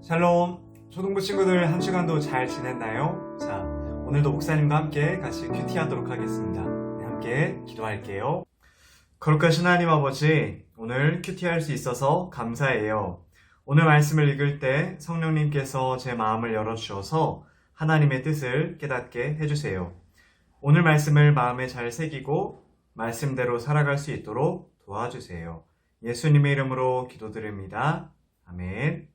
샬롬, 초등부 친구들 한 주간도 잘 지냈나요? 자, 오늘도 목사님과 함께 같이 큐티 하도록 하겠습니다. 네, 함께 기도할게요. 거룩하신 하나님 아버지, 오늘 큐티 할 수 있어서 감사해요. 오늘 말씀을 읽을 때 성령님께서 제 마음을 열어주셔서 하나님의 뜻을 깨닫게 해주세요. 오늘 말씀을 마음에 잘 새기고 말씀대로 살아갈 수 있도록 도와주세요. 예수님의 이름으로 기도드립니다. 아멘.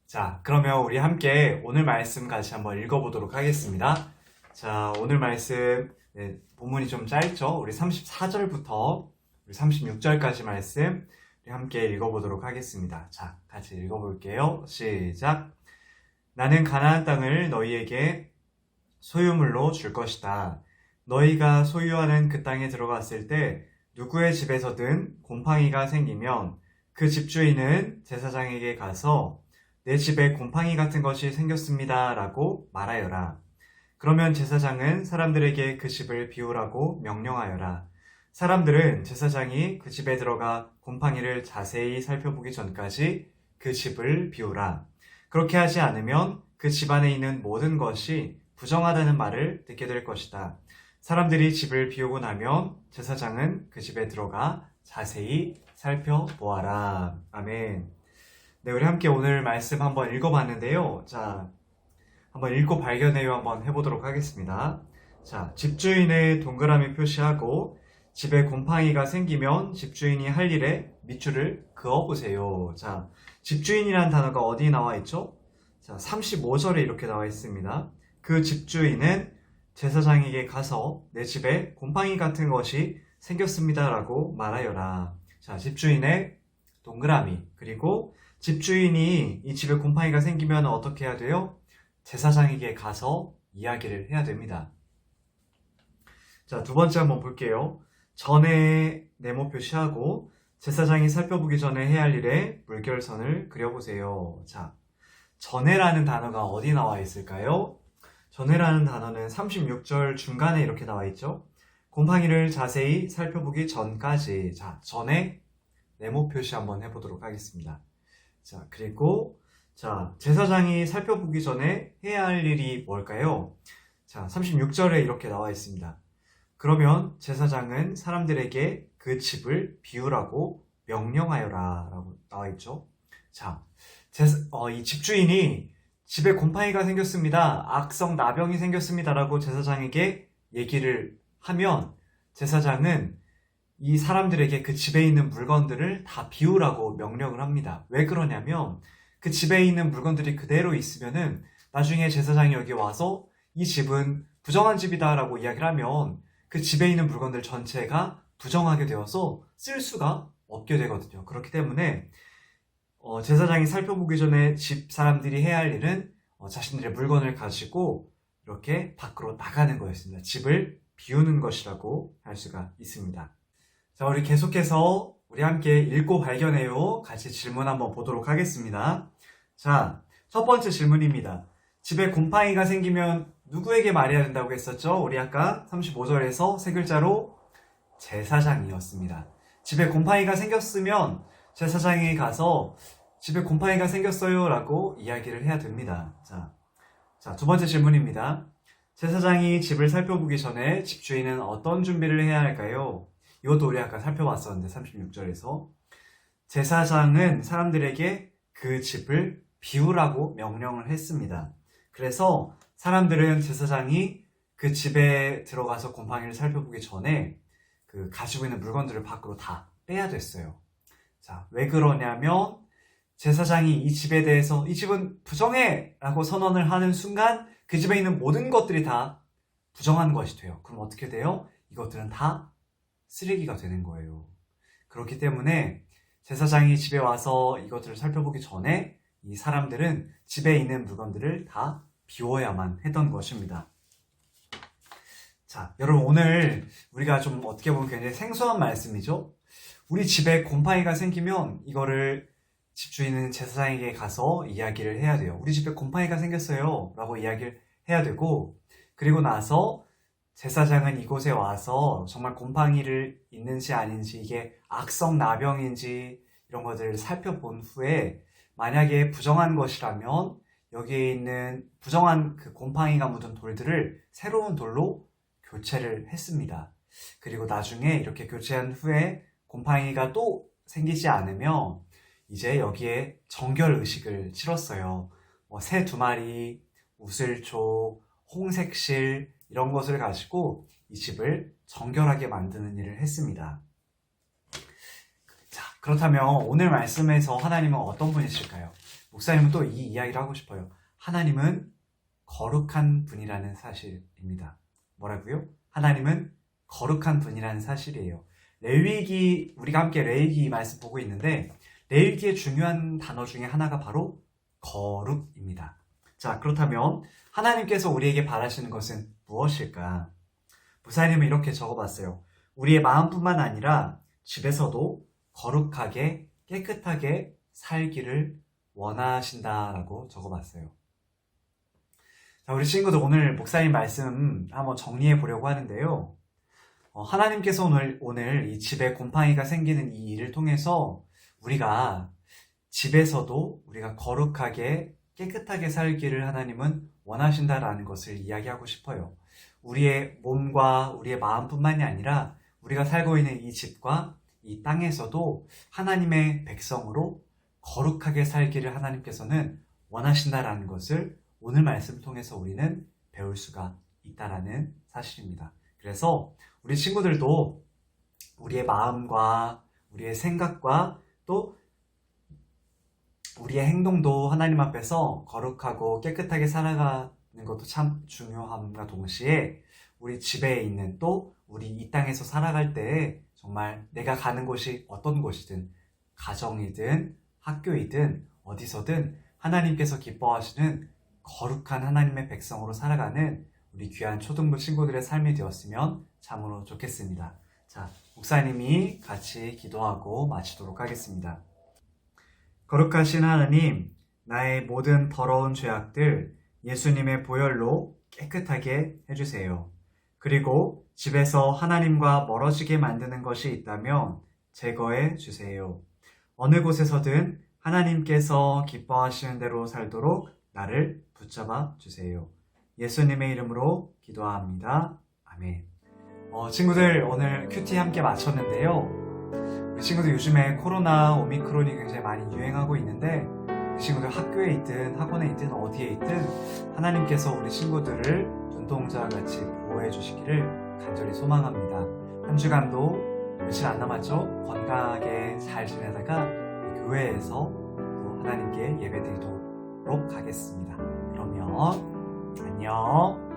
자, 그러면 우리 함께 오늘 말씀 같이 한번 읽어보도록 하겠습니다. 자, 오늘 말씀, 본문이 좀 짧죠? 우리 34절부터 우리 36절까지 말씀 우리 함께 읽어보도록 하겠습니다. 자, 같이 읽어볼게요. 시작. 나는 가나안 땅을 너희에게 소유물로 줄 것이다. 너희가 소유하는 그 땅에 들어갔을 때 누구의 집에서든 곰팡이가 생기면 그 집주인은 제사장에게 가서 내 집에 곰팡이 같은 것이 생겼습니다 라고 말하여라. 그러면 제사장은 사람들에게 그 집을 비우라고 명령하여라. 사람들은 제사장이 그 집에 들어가 곰팡이를 자세히 살펴보기 전까지 그 집을 비우라. 그렇게 하지 않으면 그 집 안에 있는 모든 것이 부정하다는 말을 듣게 될 것이다. 사람들이 집을 비우고 나면 제사장은 그 집에 들어가 자세히 살펴보아라. 아멘. 네, 우리 함께 오늘 말씀 한번 읽어봤는데요. 자, 한번 읽고 발견해요 한번 해보도록 하겠습니다. 자, 집주인의 동그라미 표시하고 집에 곰팡이가 생기면 집주인이 할 일에 밑줄을 그어보세요. 자, 집주인이라는 단어가 어디 나와 있죠? 자, 35절에 이렇게 나와 있습니다. 그 집주인은 제사장에게 가서 내 집에 곰팡이 같은 것이 생겼습니다 라고 말하여라. 자, 집주인의 동그라미, 그리고 집주인이 이 집에 곰팡이가 생기면 어떻게 해야 돼요? 제사장에게 가서 이야기를 해야 됩니다. 자, 두 번째 한번 볼게요. 전에 네모 표시하고 제사장이 살펴보기 전에 해야 할 일에 물결선을 그려보세요. 자, 전에라는 단어가 어디 나와 있을까요? 전에라는 단어는 36절 중간에 이렇게 나와 있죠. 곰팡이를 자세히 살펴보기 전까지. 자, 전에 네모 표시 한번 해보도록 하겠습니다. 자, 그리고 자, 제사장이 살펴보기 전에 해야 할 일이 뭘까요? 자, 36절에 이렇게 나와 있습니다. 그러면 제사장은 사람들에게 그 집을 비우라고 명령하여라 라고 나와 있죠. 자, 이 집주인이 집에 곰팡이가 생겼습니다. 악성 나병이 생겼습니다 라고 제사장에게 얘기를 하면 제사장은 이 사람들에게 그 집에 있는 물건들을 다 비우라고 명령을 합니다. 왜 그러냐면 그 집에 있는 물건들이 그대로 있으면은 나중에 제사장이 여기 와서 이 집은 부정한 집이다 라고 이야기를 하면 그 집에 있는 물건들 전체가 부정하게 되어서 쓸 수가 없게 되거든요. 그렇기 때문에 제사장이 살펴보기 전에 집 사람들이 해야 할 일은 자신들의 물건을 가지고 이렇게 밖으로 나가는 거였습니다. 집을 비우는 것이라고 할 수가 있습니다. 자, 우리 계속해서 우리 함께 읽고 발견해요. 같이 질문 한번 보도록 하겠습니다. 자, 첫 번째 질문입니다. 집에 곰팡이가 생기면 누구에게 말해야 된다고 했었죠? 우리 아까 35절에서 세 글자로 제사장이었습니다. 집에 곰팡이가 생겼으면 제사장에게 가서 집에 곰팡이가 생겼어요 라고 이야기를 해야 됩니다. 자, 두 번째 질문입니다. 제사장이 집을 살펴보기 전에 집주인은 어떤 준비를 해야 할까요? 이것도 우리 아까 살펴봤었는데 36절에서 제사장은 사람들에게 그 집을 비우라고 명령을 했습니다. 그래서 사람들은 제사장이 그 집에 들어가서 곰팡이를 살펴보기 전에 그 가지고 있는 물건들을 밖으로 다 빼야 됐어요. 자, 왜 그러냐면 제사장이 이 집에 대해서 이 집은 부정해 라고 선언을 하는 순간 그 집에 있는 모든 것들이 다 부정한 것이 돼요. 그럼 어떻게 돼요? 이것들은 다 쓰레기가 되는 거예요. 그렇기 때문에 제사장이 집에 와서 이것들을 살펴보기 전에 이 사람들은 집에 있는 물건들을 다 비워야만 했던 것입니다. 자, 여러분 오늘 우리가 좀 어떻게 보면 굉장히 생소한 말씀이죠. 우리 집에 곰팡이가 생기면 이거를 집주인은 제사장에게 가서 이야기를 해야 돼요. 우리 집에 곰팡이가 생겼어요 라고 이야기를 해야 되고, 그리고 나서 제사장은 이곳에 와서 정말 곰팡이를 있는지 아닌지, 이게 악성 나병인지 이런 것들을 살펴본 후에 만약에 부정한 것이라면 여기에 있는 부정한 그 곰팡이가 묻은 돌들을 새로운 돌로 교체를 했습니다. 그리고 나중에 이렇게 교체한 후에 곰팡이가 또 생기지 않으면 이제 여기에 정결 의식을 치렀어요. 새 2마리, 우슬초, 홍색실 이런 것을 가지고 이 집을 정결하게 만드는 일을 했습니다. 자, 그렇다면 오늘 말씀에서 하나님은 어떤 분이실까요? 목사님은 또 이 이야기를 하고 싶어요. 하나님은 거룩한 분이라는 사실입니다. 뭐라고요? 하나님은 거룩한 분이라는 사실이에요. 레위기, 우리가 함께 레위기 말씀 보고 있는데 레위기의 중요한 단어 중에 하나가 바로 거룩입니다. 자, 그렇다면 하나님께서 우리에게 바라시는 것은 무엇일까? 부사님은 이렇게 적어봤어요. 우리의 마음뿐만 아니라 집에서도 거룩하게 깨끗하게 살기를 원하신다라고 적어봤어요. 자, 우리 친구들 오늘 목사님 말씀 한번 정리해 보려고 하는데요. 하나님께서 오늘 이 집에 곰팡이가 생기는 이 일을 통해서 우리가 집에서도 우리가 거룩하게 깨끗하게 살기를 하나님은 원하신다라는 것을 이야기하고 싶어요. 우리의 몸과 우리의 마음뿐만이 아니라 우리가 살고 있는 이 집과 이 땅에서도 하나님의 백성으로 거룩하게 살기를 하나님께서는 원하신다라는 것을 오늘 말씀을 통해서 우리는 배울 수가 있다라는 사실입니다. 그래서 우리 친구들도 우리의 마음과 우리의 생각과 또 우리의 행동도 하나님 앞에서 거룩하고 깨끗하게 살아가는 것도 참 중요함과 동시에 우리 집에 있는 또 우리 이 땅에서 살아갈 때 정말 내가 가는 곳이 어떤 곳이든 가정이든 학교이든 어디서든 하나님께서 기뻐하시는 거룩한 하나님의 백성으로 살아가는 우리 귀한 초등부 친구들의 삶이 되었으면 참으로 좋겠습니다. 자, 목사님이 같이 기도하고 마치도록 하겠습니다. 거룩하신 하나님, 나의 모든 더러운 죄악들 예수님의 보혈로 깨끗하게 해주세요. 그리고 집에서 하나님과 멀어지게 만드는 것이 있다면 제거해 주세요. 어느 곳에서든 하나님께서 기뻐하시는 대로 살도록 나를 붙잡아 주세요. 예수님의 이름으로 기도합니다. 아멘. 친구들 오늘 큐티 함께 마쳤는데요. 우리 친구들 요즘에 코로나 오미크론이 굉장히 많이 유행하고 있는데 우리 친구들 학교에 있든 학원에 있든 어디에 있든 하나님께서 우리 친구들을 눈동자와 같이 보호해 주시기를 간절히 소망합니다. 한 주간도 며칠 안 남았죠? 건강하게 잘 지내다가 교회에서 또 하나님께 예배드리도록 하겠습니다. 그러면 안녕.